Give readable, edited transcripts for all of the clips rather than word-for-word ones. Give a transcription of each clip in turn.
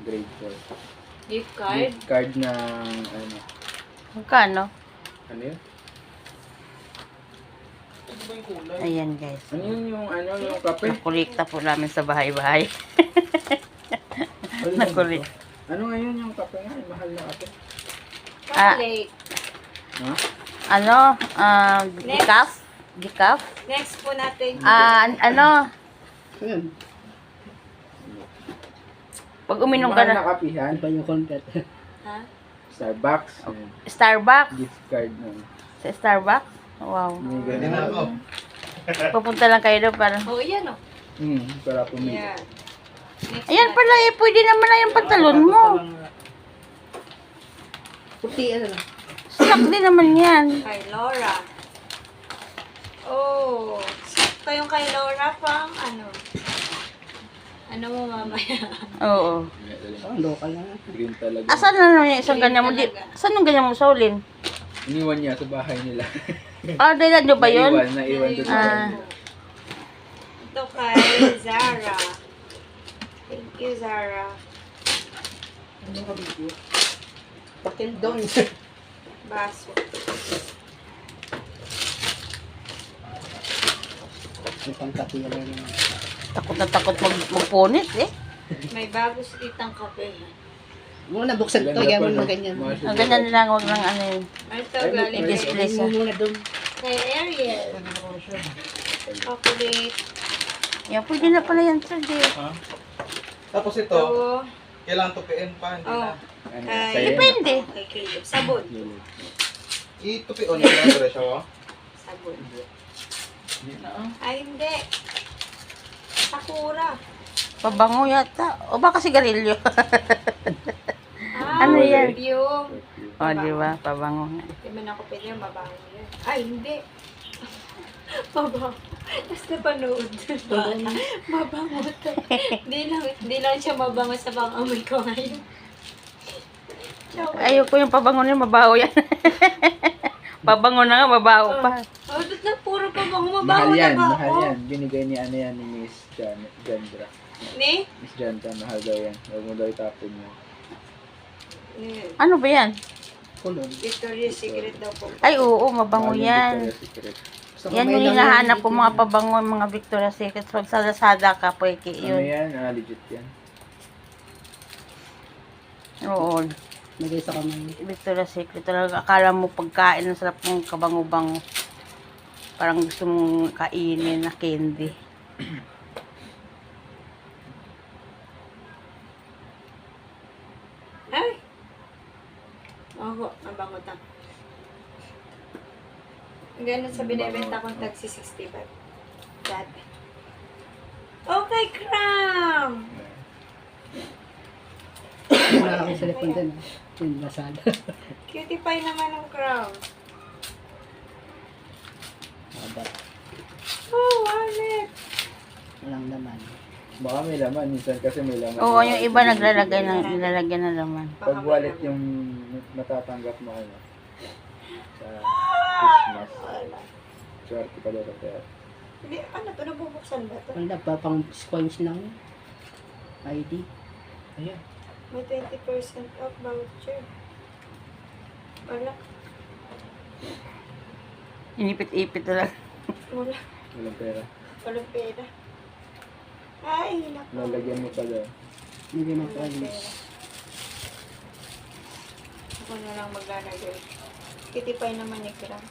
grade 4. Gift card? Gift card ng ano? Magkano? Ano yun? Ayan guys. Ano yun yung kape? Nakulikta po namin sa bahay-bahay. Nakulik. Ano nga yun yung kape nga? Yung mahal na kape. Chocolate. Ha? Ano? Decaf? Decaf? Next po natin. Ano? Ayan. Pag uminom ka Mahal na na. kape yan. Iba yung content. Ha? Starbucks. Ayan. Starbucks? Gift card na. Sa Starbucks? Wow. May ganun. Pupunta lang kayo doon para. Oh, yan oh. Para pumili. Yan. Next Ayan pala eh. Pwede naman na yung pantalon mo. Puti, ano lang. Slack din naman yan. Kay Laura. Oh. Sakto yung kay Laura pang ano. Ano mo mamaya? Oo. Oh, local lang. Green talaga. Asan na naman yung isang ganyan mo? Saan yung ganyan mo sa ulin? Iniwan niya sa bahay nila. Dala nyo ba yun? Naiwan doon sa Ah. bahay. Ito kay Zara. Thank you, Zara. Ano ka video? Pakin doon. Baso. May pangkapi na lang. Takot na takot magpunit eh. May bago sitang kape. Muna buksan to, Ganda yaman pa, mo no? ganyan. Mga Ang ganyan lang, wag lang ano yun. Ito, Ay, galing may kay, display. Mo muna doon. kay Ariel. Chocolate. Yan, pwede na pala yan, sir. Di. Ha? Tapos ito, Ito. kailangan tupiin pa, hindi Oh. na. Ano, Kay, sa'yo yan. Depende. Kay Caleb. Sabon. Itupion niya lang diretso, oh. Sabon. Hindi na, ah. Ay, hindi. Sakura. Pabango yata. O baka sigarilyo. Ano yan? Perfume. O, di ba? Pabango nga. Hindi man ako pwede yung mabango yan. Ay, hindi. Mabango. Tapos napanood. Mabango to. Hindi lang siya mabango sa pang-amoy ko ngayon. Ayoko yung pabango niya, mabaho yan. Pabango na nga, mabaho pa. Oh, doon na puro pabango. Mahal Mabango na yan, ba mahal ako? yan. Binigay ni ano yan, ni Miss Jandra. Ni? Miss Jandra, mahal daw yan. Huwag mo daw itapon yan. Ano ba yan? Kulon. Victoria's Secret daw po. Ay, oo, mabango Mahal yung yan. Victoria's Secret. Sa Yan kamay yung lang hinahanap yan, ko, mga pabango, mga Victoria's Secret. So, sa Lazada ka, pwede Ano yun. yan? Legit yan. Oo, Lagay sa kamay. Victoria's Secret. Talaga, akala mo pagkain, ang sarap ng kabango-bango. Parang gusto mong kainin na candy. Ay! Oo, mabango ta. Ganun sa binibenta kong tag si 65. Dati. Okay, Cram! Wala ako sa lepon din. Yung Lazada. Cutie pie naman ng Crown. Haba. Oh, wallet! Walang naman. Baka may laman. Minsan kasi may laman. Oo, yung iba nilalagyan ng laman. Pag wallet yung matatanggap mo ano. Sa Christmas. Swerte ka daw sa pera. Hindi, ano to? Nabubuksan ba to? Wala pa pang coins lang. ID. Ayan. May 20% off voucher. Wala. Inipit-ipit na lang. Wala. Walang pera. Walang pera. Ay, naku. Lalagyan mo pa daw. Hindi mo Walang coins. pera. Ako na lang maglalagay. Kitipay naman ni Cram.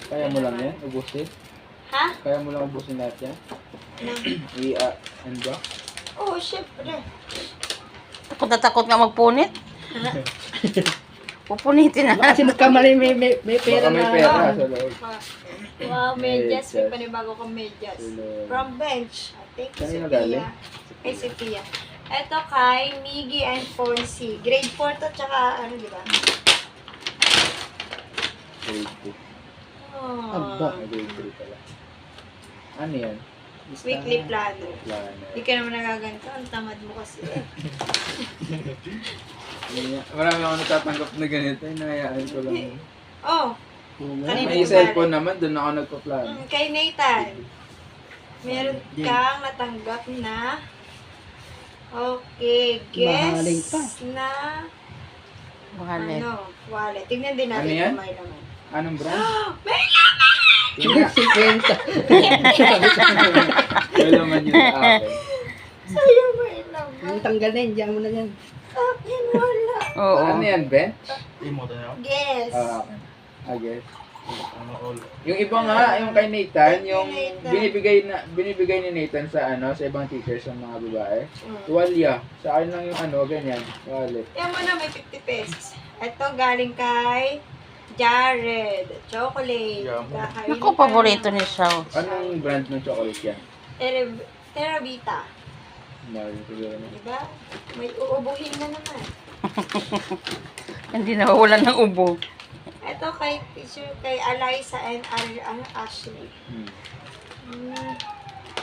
Kaya mo lang yan? Ubusin? Ha? Kaya mo lang ubusin lahat yan? Nang. Ano ba? Oo, syempre. Takot na takot nga magpunit. Pupunitin na. Kasi nagkamali may pera Baka may na. pera sa loob. Wow, medyas. May Medyas. panibago kong medyas. Tulog. From bench. Thank you, Kanino Sophia. galing? Kay Sophia. Ito kay Miggy and Fonzie. Grade 4 to, tsaka ano, di ba? Grade 2. Oh, Aba. Grade 3 pala. Ano yan? weekly planner. Plano. Hindi ka naman nagaganto. Ang tamad mo kasi. Marami ako natatanggap na ganito. Hinahayaan ko lang. Oh, kanina May cellphone naman. Doon ako nagpa-plano. kay Nathan. Meron kang natanggap na Okay, Mahaling guess pa. na Wallet. wallet. Tignan din natin Ano yan? kung may laman. Anong brand? May Tingnan. 50. May laman yun sa akin. Sa'yo may laman. Ang tanggal na yun, diyan mo na yan. Sa akin wala. Oo. Ano yan, Ben? Imo to niya. Guess. Akin. I guess. Ano all? Yung iba nga, yung kay Nathan, yung Nathan. binibigay ni Nathan sa sa ibang teachers ng mga babae. Mm. Tuwalya. Sa akin lang yung ganyan. Wallet. Yan mo na, may 50 pesos. Ito galing kay Jared. Chocolate. Yeah. Kakainin Naku, ka paborito na. ni Shaw. Anong brand ng chocolate yan? Terabita. Mahal siguro na. Diba? May uubuhin na naman. Hindi nawawalan ng ubo. Ito kay teacher, kay Eliza and Ashley.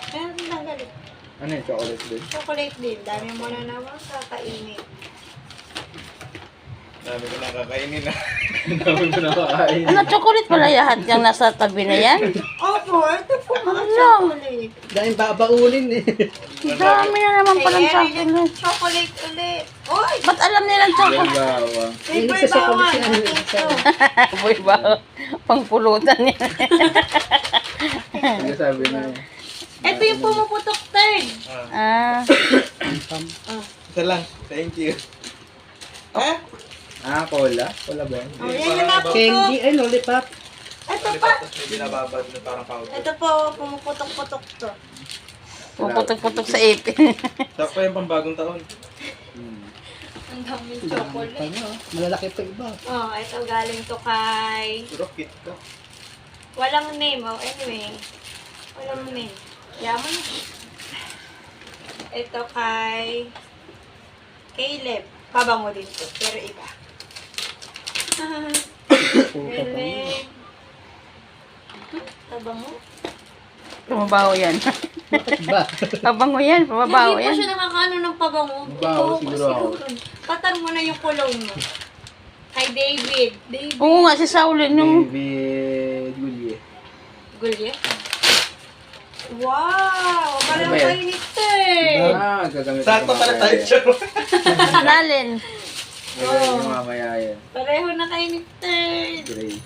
Meron din ang galit. Ano yung chocolate din? Chocolate din. Dami mo na naman kakainin. Dami ko nang kakainin na. Ang dami ko nakakain. Ano, chocolate pala lahat yung nasa tabi na yan? Opo, ito po mga Ano? chocolate. Dahil babaulin eh. Dami na naman palang Kay Erin, chocolate. chocolate ulit. Oy! Ba't alam nilang Yung chocolate? bawang. May Hindi sa bawang. chocolate yan. Ito. Boy ba? Pangpulutan yan. Sige sabi niya. Ito yung pumuputok third. Ah, Ah, isa lang. Thank you. Cola? Cola ba yan? Oh, yan yung naputok. Candy, ay lollipop. Ito Ano pa. tapos may binababad na parang powder. Ito po, pumuputok-putok to. puputok-putok sa ipin. Tapos yung pambagong taon. Ang daming Ano, chocolate. malalaki pa iba. Oh, ito galing to kay... Puro kit ka. Walang name, oh. Anyway. Walang name. Yaman. Ito kay... Caleb. Pabango din to, pero iba. Caleb. Pabango? Pumabaho yan. Ba? Pabango yan, pumabaho Hindi pa yan. siya nakakaano ng pabango. Mabaho, siguro ako. Patar mo na yung cologne mo. Kay David. David. Oo nga, si Saulin yung... David Gulye. Gulye? Wow! Parang Ano ba yan? mainit eh. Gagamit Sakto pala tayo siya. Nalin. Yung mamaya yan. Pareho na kayo ni Third. Great.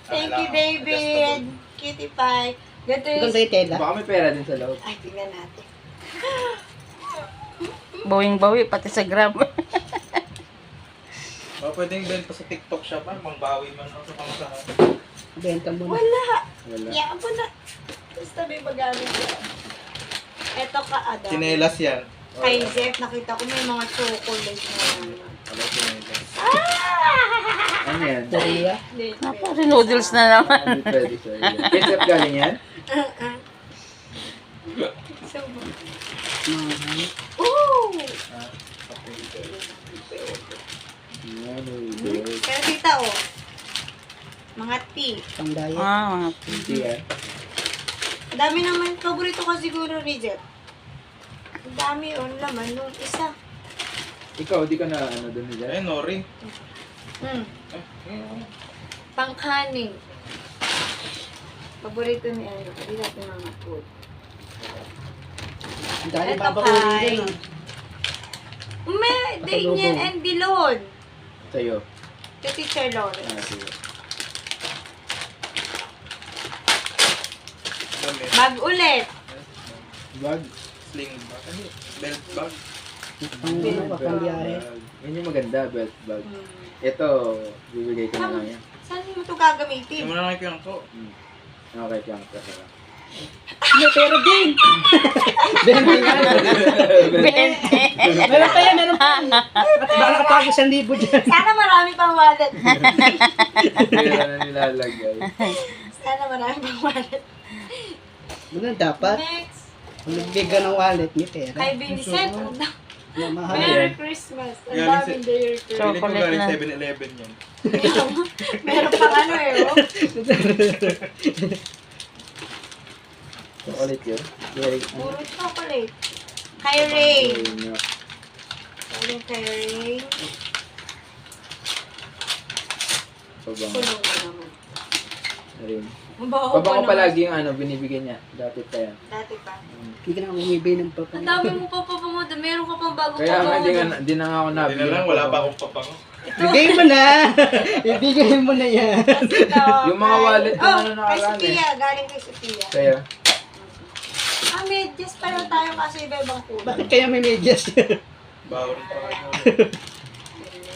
Thank you, David. Kitty Pie. Ganito Ikaw yung... sa'yo, tela. Baka may pera din sa loob. Ay, tingnan natin. Bawing-bawi, pati sa Grab. Pwedeng benta sa TikTok shop man. Mangbawi man ako sa pamasahan. Benta mo na. Wala. Wala. Yan po na. Basta may magamit yan. Eto ka, Adam. Chinelas yan. Kay Jeff, nakita ko may mga chocolate na yan. Ano chinelas? Ano yan? Korea. Hindi. Pari noodles na naman. Hindi pwede sa iyo. Ketchup galing yan? So, Mahal. ooh! Ano yun? Pero tita, oh. Mga tea. Pang diet. Mga Hindi yan. Ang dami naman, paborito ka siguro ni Jeff. Ang dami, oh, laman nung isa. Ikaw, di ka na doon nila? Eh, Nori. Pangkaning. Paborito ni ano, hindi natin mga food. Dahil Eto babaulin kay... yan. May, Daniel and Dilon. Sa'yo. Kay Teacher Lawrence. Sige. Damit. Bag ulit. Bag. Sling bag. Ano? Belt bag. Pang biyahe. Yan yung maganda, belt bag. Ito, bibigay ko na lang yan. Saan mo ito gagamitin? Hindi mo na nakikita ko. Okay, lang. Kasi May pera din. Benta yan. Meron pa yan, meron pa yan. Baka nakatago 1,000 dyan. Sana marami pang wallet. pera na nilalagay. Sana marami pang wallet. Ganun dapat. Next, Kung nagbigay ng wallet, may pera. kay Vincent. Mahal. Merry Christmas. Ang Galing daming Merry Christmas. Pili ko Chocolate galing na. 7-Eleven yan. Meron pang ano eh, oh. Ulit yun. Very, Puro chocolate. Kay Ray. Galing kay Ray. Pabango. Kulong na naman. Ayun. Mabaho Pabango naman. palagi yung binibigyan niya. Dati pa yan. Dati pa. Hindi ka na umibay ng Ang papango. dami mo pa pabango meron ka pang bagong Kaya nga, pabango. hindi na nga ako Hindi nabili. na lang, wala pa akong papango. Bigay mo na. Ibigay mo na yan. Ito, Yung mga wallet ko oh, ano nakaraan kay eh. Sophia, galing kay Sophia. Kaya, Medyas pa lang tayo kasi iba-ibang kulay. Bakit kaya may medyas? Bawal pa ako.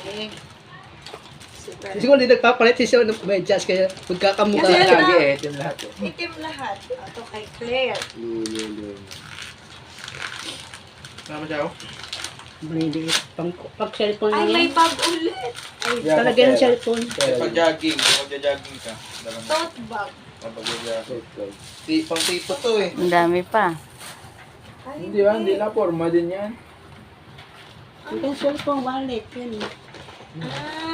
Galing. Super. Siguro hindi nagpapalit si Sean ng medyas kaya magkakamukha. Kasi- lagi eh, itim lahat eh. Itim lahat. Ito kay Claire. Lulu. Sama siya ako? Maliliit. Pag cellphone Ay, lang may yan. bag ulit. Ay, Yeah, Talaga ng pera. cellphone. Pag jogging, magja-jogging ka. Dalang tote bag. Kapag jogging. Tote Pang tipo to eh. Ang dami pa. Ay, Hindi ba? Hindi na, forma din yan. Yung cellphone wallet. Yan. Ah,